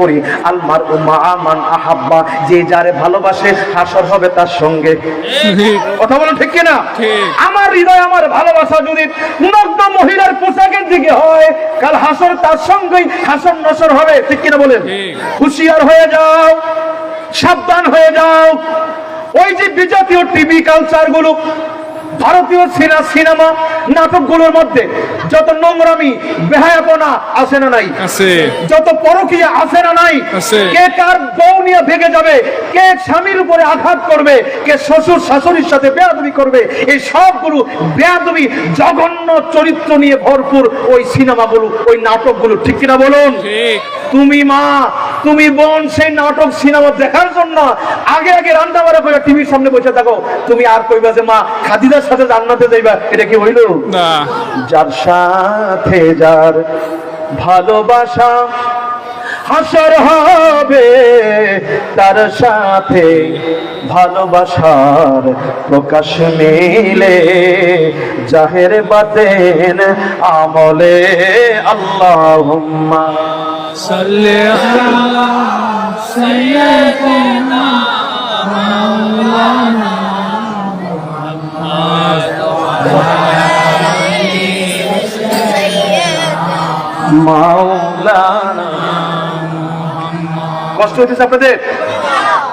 করি আলমার উম্মা আমান আহাব্বা, যে যারে ভালোবাসে হাসর হবে তার সঙ্গে। কথা বলো ঠিক কিনা? আমার হৃদয় আমার ভালোবাসা যদি নগ্ন মহিলার পোশাকের দিকে হয়, কাল হাসর তার সঙ্গেই হাসর নসর হবে। ঠিক কিনা বলেন? হুঁশিয়ার হয়ে যাও, সাবধান হয়ে যাও। ওই যে বিজাতীয় টিভি কালচার গুলো, ভারতীয় সিনেমা নাটকগুলোর মধ্যে যত নোংরামি বেহায়াপনা আছে না নাই? যত পরকীয়া আছে না নাই? কে কার বউ নিয়ে ভেগে যাবে, কে স্বামীর উপরে আঘাত করবে, কে শ্বশুর শাশুড়ির সাথে বেয়াদবি করবে, এই সবগুলো বেয়াদবি জঘন্য চরিত্র নিয়ে ভরপুর ওই সিনেমাগুলো, ওই নাটকগুলো। ঠিক কিনা বলুন? তুমি মা, তুমি বোন, সেই নাটক সিনেমা দেখার জন্য আগে আগে রান্না বাড়া করে টিভির সামনে বসে থাকো। তুমি আর কইবা যে মা খাদিজার সাথে জান্নাতে যাইবা, এটা কি হইল? না। যার সাথে যার ভালোবাসা হাসর হবে, তার সাথে ভালোবাসার প্রকাশ মিলে জাহের বাতেন আমলে। আল্লাহুম্মা সাল্লি আলা সাইয়্যিদিনা মাওলানা মাওলানা। কষ্ট হচ্ছে আপনাদের?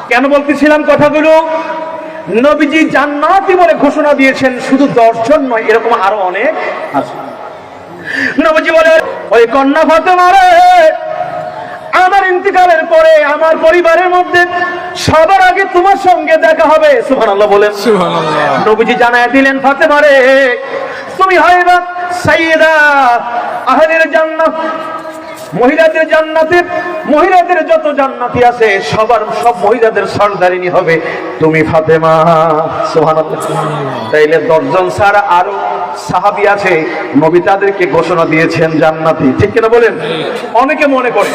কেন বলতেছিলাম কথাগুলো? নবীজি জান্নাতি বলে ঘোষণা দিয়েছেন, শুধু 10 জন নয়, এরকম আরো অনেক আছে। নবীজি বলে, ওই কন্যা ফাতেমা রে, আমার ইন্তিকালের পরে আমার পরিবারের মধ্যে সবার আগে তোমার সঙ্গে দেখা হবে। সুবহানাল্লাহ বলেন। সুবহানাল্লাহ। নবীজি জানায় দিলেন, ফাতেমা রে, তুমি হইবা সাইয়্যিদা আহলিল জান্নাত, মহিলাদের জান্নাতের, মহিলাদের যত জান্নাতি আছে সব মহিলাদের সরদারিনী হবে তুমি ফাতেমা। সুবহানাল্লাহ। তাইলে 10 জন ছাড়া আরো সাহাবী আছে, নবী তাদেরকে ঘোষণা দিয়েছেন জান্নাতি। ঠিক কিনা বলেন? অনেকে মনে করে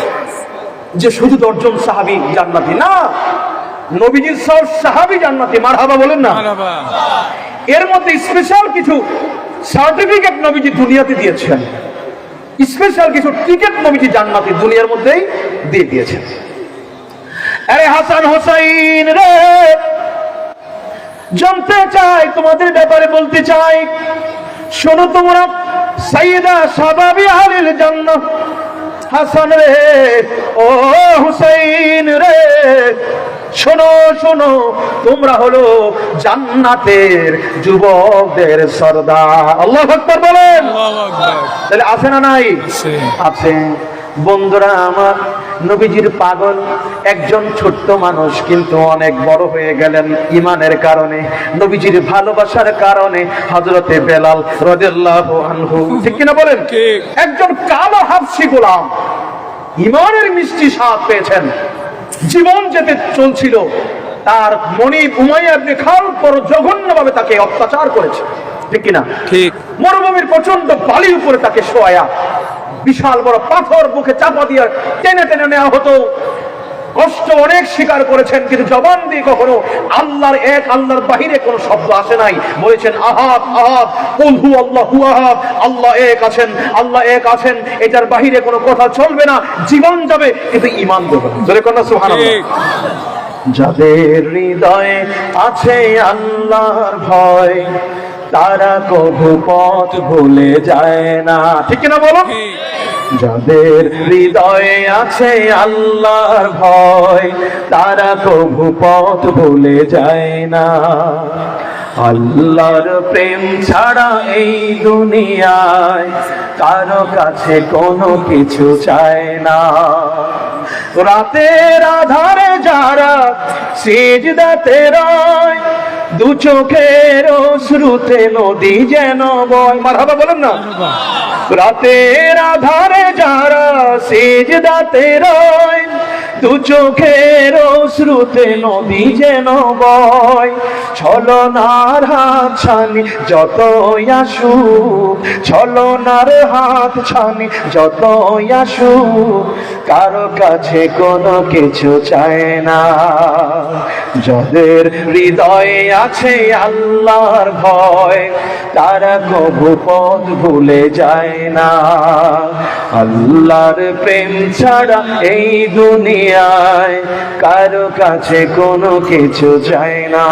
যে শুধু 10 জন সাহাবী জান্নাতি, না, নবীজির সব সাহাবী জান্নাতি। মারহাবা বলেন না? এর মধ্যে স্পেশাল কিছু সার্টিফিকেট নবীজি দুনিয়াতে দিয়েছেন, স্পেশাল কিছু টিকেট নবীজি জান্নাতি দুনিয়ার মধ্যেই দিয়ে দিয়েছেন। আরে হাসান হোসাইন রে, জানতে চাই, তোমাদের ব্যাপারে বলতে চাই, শোনো তোমরা সাইয়্যিদা শাবাবি আহলিল জান্নাহ। হাসান রে, ও হুসাইন রে, শোনো শোনো, তোমরা হলো জান্নাতের যুবকদের সরদার। আল্লাহু আকবার বলেন। তাহলে আছে না নাই? আছে। বন্ধুরা আমার, নবীজির পাগল একজন ছোট্ট মানুষ কিন্তু অনেক বড় হয়ে গেলেন ঈমানের কারণে, নবীজির ভালোবাসার কারণে। হযরতে বেলাল রাদিয়াল্লাহু আনহু, ঠিক কিনা বলেন? একজন কালো হাবশী গোলাম, ঈমানের মিষ্টি স্বাদ পেয়েছেন, জীবন যেতে চলছিল, তার মনিব উমাইয়া ইবনে খালদ বড় জঘন্যভাবে তাকে অত্যাচার করেছে। ঠিক কিনা? ঠিক। মরুভূমির প্রচন্ড বালির উপরে তাকে শোয়া, বিশাল বড় পাথর বুকে চাপা দিয়ে টেনে টেনে নেওয়া হতো। কষ্ট অনেক স্বীকার করেছেন, কিন্তু জবান দিয়ে কখনো আল্লাহর এক, আল্লাহর বাহিরে কোনো শব্দ আসে নাই। বলেছেন আহাদ আহাদ, কুল হু আল্লাহু আহাদ, আল্লাহ এক আছেন, আল্লাহ এক আছেন, এটার বাহিরে কোনো কথা চলবে না। জীবন যাবে কিন্তু ঈমান দেবে। জোরে কোন সুবহানাল্লাহ। যাদের হৃদয়ে আছে আল্লাহর ভয়, তারা কভু পথ ভুলে যায় না। ঠিক কিনা বলো? যাদের হৃদয়ে আছে আল্লাহর ভয়, তারা কভু পথ ভুলে যায় না। আল্লাহর প্রেম ছাড়া এই দুনিয়ায় কারো কাছে কোনো কিছু চায় না। রাতের আধারে যারা সিজদাতে রয়, দু চোখের অশ্রুতে নদী যেন বয়। মারহাবা বলেন না? রাতের আধারে যারা সিজদাতে রয়, দু চোখের অশ্রুতে নদী যেন বয়, ছলনার হাত ছানি যতই আসুক, ছলনার হাত ছানি যতই আসুক, কারো কাছে কোনো কিছু চায় না। যাদের হৃদয়ে আছে আল্লাহর ভয়, তারা কবু পথ ভুলে যায় না। আল্লাহর প্রেম ছাড়া এই দুনিয়ায় কারো কাছে কোনো কিছু চায় না।